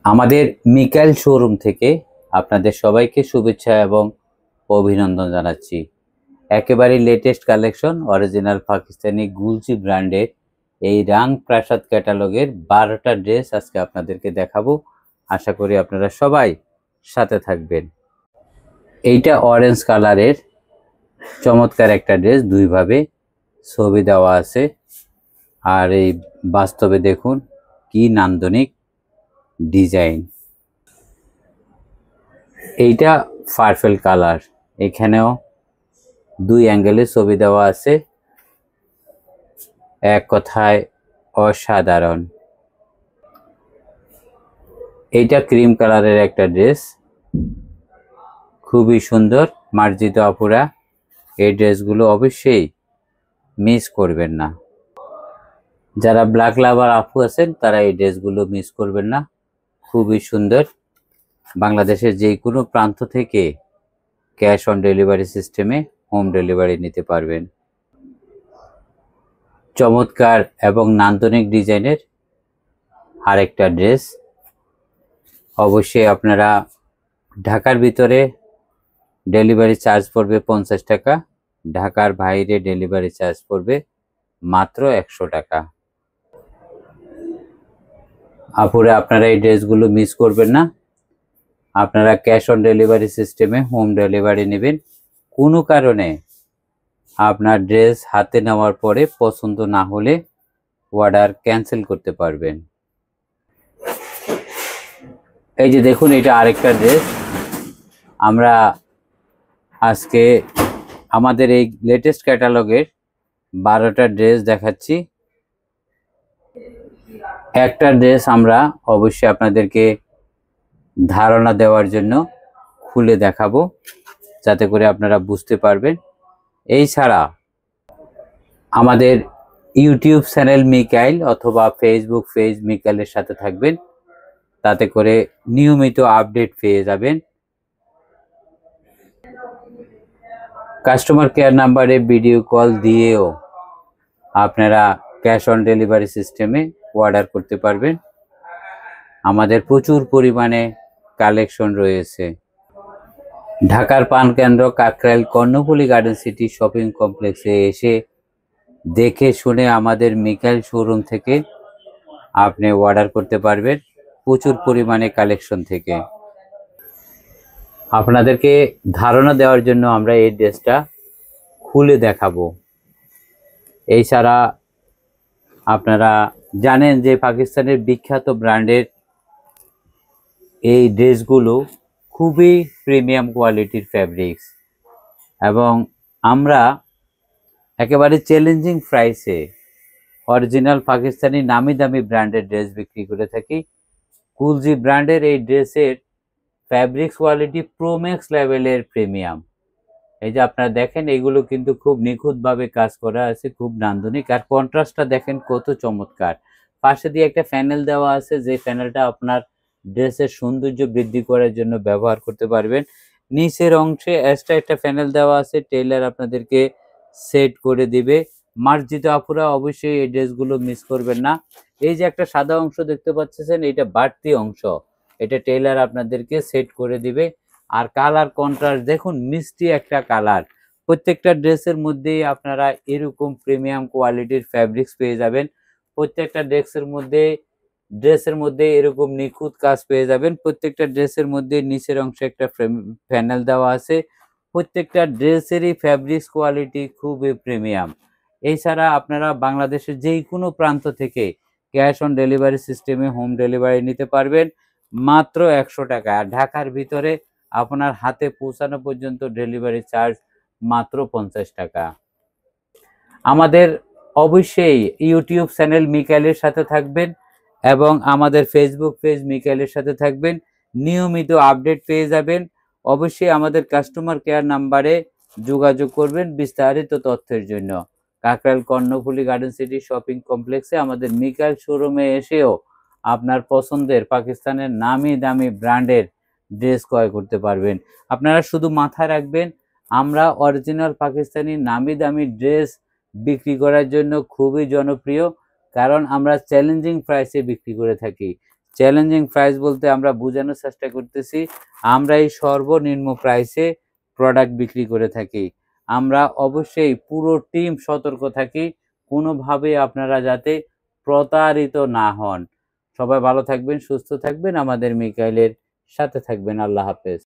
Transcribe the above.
আমাদের মিকাইল শোরুম থেকে আপনাদের সবাইকে শুভেচ্ছা এবং অভিনন্দন জানাচ্ছি। একেবারে লেটেস্ট কালেকশন অরিজিনাল পাকিস্তানি গুলজি ব্র্যান্ডের এই রাং প্রাসাদ ক্যাটালগের 12টা ড্রেস আজকে আপনাদেরকে দেখাবো। আশা করি আপনারা সবাই সাথে থাকবেন। এইটা অরেঞ্জ কালারের চমৎকার একটা ড্রেস, দুইভাবে ছবি দেওয়া আছে। আর এই বাস্তবে দেখুন কি নান্দনিক ডিজাইন। এইটা পার্পল কালার, এখানেও দুই অ্যাঙ্গেলে ছবি দেওয়া আছে, এক কথায় অসাধারণ। এইটা ক্রিম কালারের একটা ড্রেস, খুবই সুন্দর। মার্জিত আপুরা এই ড্রেসগুলো অবশ্যই মিস করবেন না। যারা ব্ল্যাক লাভার আপু আছেন তারা এই ড্রেসগুলো মিস করবেন না, খুবই সুন্দর। বাংলাদেশের যে কোনো প্রান্ত থেকে ক্যাশ অন ডেলিভারি সিস্টেমে হোম ডেলিভারি নিতে পারবেন। চমৎকার এবং নান্দনিক ডিজাইনের আরেকটা ড্রেস। অবশ্যই আপনারা ঢাকার ভিতরে ডেলিভারি চার্জ পড়বে 50 টাকা, ঢাকার বাইরে ডেলিভারি চার্জ পড়বে মাত্র 100 টাকা। আপুরে আপনারা এই ড্রেসগুলো মিস করবেন না। আপনারা ক্যাশ অন ডেলিভারি সিস্টেমে হোম ডেলিভারি নেবেন। কোনো কারণে আপনার ড্রেস হাতে নেওয়ার পরে পছন্দ না হলে অর্ডার ক্যান্সেল করতে পারবেন। এই যে দেখুন, এটা আরেকটা ড্রেস। আমরা আজকে আমাদের এই লেটেস্ট ক্যাটালগের 12টা ড্রেস দেখাচ্ছি। একটা ড্রেস আমরা অবশ্যই আপনাদেরকে ধারণা দেওয়ার জন্য খুলে দেখাবো, যাতে করে আপনারা বুঝতে পারবেন। এই ছাড়া আমাদের ইউটিউব চ্যানেল মিকাইল অথবা ফেসবুক পেজ মিকাইলের সাথে থাকবেন, তাতে করে নিয়মিত আপডেট পেয়ে যাবেন। কাস্টমার কেয়ার নাম্বারে ভিডিও কল দিয়েও আপনারা ক্যাশ অন ডেলিভারি সিস্টেমে অর্ডার করতে পারবেন। আমাদের প্রচুর পরিমাণে কালেকশন রয়েছে। ঢাকার পানকেন্দ্র Kakrail Karnaphuli garden city shopping কমপ্লেক্সে এসে দেখে শুনে আমাদের মিকাইল শোরুম থেকে আপনি অর্ডার করতে পারবেন প্রচুর পরিমাণে কালেকশন থেকে। আপনাদেরকে ধারণা দেওয়ার জন্য আমরা এই ড্রেসটা খুলে দেখাবো। এই ছাড়া আপনারা জানেন যে পাকিস্তানের বিখ্যাত ব্র্যান্ডের এই ড্রেসগুলো খুবই প্রিমিয়াম কোয়ালিটির ফ্যাব্রিক্স, এবং আমরা একেবারে চ্যালেঞ্জিং প্রাইসে অরিজিনাল পাকিস্তানি নামি দামি ব্র্যান্ডের ড্রেস বিক্রি করে থাকি। গুলজি ব্র্যান্ডের এই ড্রেসের ফ্যাব্রিক্স কোয়ালিটি প্রোম্যাক্স লেভেলের প্রিমিয়াম। এই যে আপনারা দেখেন, এগুলো কিন্তু খুব নিখুঁতভাবে কাজ করা আছে, খুব নান্দনিক। আর কন্ট্রাস্টটা দেখেন কত চমৎকার। পাশে দিয়ে একটা প্যানেল দেওয়া আছে, যে প্যানেলটা আপনার ড্রেসের সৌন্দর্য বৃদ্ধি করার জন্য ব্যবহার করতে পারবেন। নিচের অংশে এক্সট্রা একটা প্যানেল দেওয়া আছে, টেইলার আপনাদেরকে সেট করে দিবে। মার্জিত আপুরা অবশ্যই এই ড্রেসগুলো মিস করবেন না। এই যে একটা সাদা অংশ দেখতে পাচ্ছেন, এটা বাড়তি অংশ, এটা টেইলার আপনাদেরকে সেট করে দিবে। আর কালার কন্ট্রাস্ট দেখুন, মিষ্টি একটা কালার। প্রত্যেকটা ড্রেসের মধ্যেই আপনারা এরকম প্রিমিয়াম কোয়ালিটির ফ্যাব্রিক্স পেয়ে যাবেন। প্রত্যেকটা ড্রেসের মধ্যে এরকম নিখুঁত কাজ পেয়ে যাবেন। প্রত্যেকটা ড্রেসের মধ্যে নিচের অংশে একটা প্যানেল দেওয়া আছে। প্রত্যেকটা ড্রেসেরই ফ্যাব্রিক্স কোয়ালিটি খুবই প্রিমিয়াম। এছাড়া আপনারা বাংলাদেশের যেই কোনো প্রান্ত থেকে ক্যাশ অন ডেলিভারি সিস্টেমে হোম ডেলিভারি নিতে পারবেন মাত্র 100 টাকা। আর ঢাকার ভিতরে আপনার হাতে পৌঁছানো পর্যন্ত ডেলিভারি চার্জ মাত্র 50 টাকা। আমাদের অবশ্যই ইউটিউব চ্যানেল মিকাইলের সাথে থাকবেন এবং আমাদের ফেসবুক পেজ মিকাইলের সাথে থাকবেন, নিয়মিত আপডেট পেয়ে যাবেন। অবশ্যই আমাদের কাস্টমার কেয়ার নাম্বারে যোগাযোগ করবেন বিস্তারিত তথ্যের জন্য। Kakrail Karnaphuli garden city shopping কমপ্লেক্সে আমাদের মিকাইল শোরুমে এসেও আপনার পছন্দের পাকিস্তানের নামি দামি ব্র্যান্ডের ড্রেস ক্রয় করতে পারবেন। আপনারা শুধু মাথায় রাখবেন, আমরা অরিজিনাল পাকিস্তানি নামি দামি ড্রেস বিক্রি করার জন্য খুবই জনপ্রিয়, কারণ আমরা চ্যালেঞ্জিং প্রাইসে বিক্রি করে থাকি। চ্যালেঞ্জিং প্রাইস বলতে আমরা বোঝানোর চেষ্টা করতেছি আমরা এই সর্বনিম্ন প্রাইসে প্রোডাক্ট বিক্রি করে থাকি। আমরা অবশ্যই পুরো টিম সতর্ক থাকি কোনোভাবে আপনারা যাতে প্রতারিত না হন। সবাই ভালো থাকবেন, সুস্থ থাকবেন, আমাদের মিকাইলের সাথে থাকবেন। আল্লাহ হাফেজ।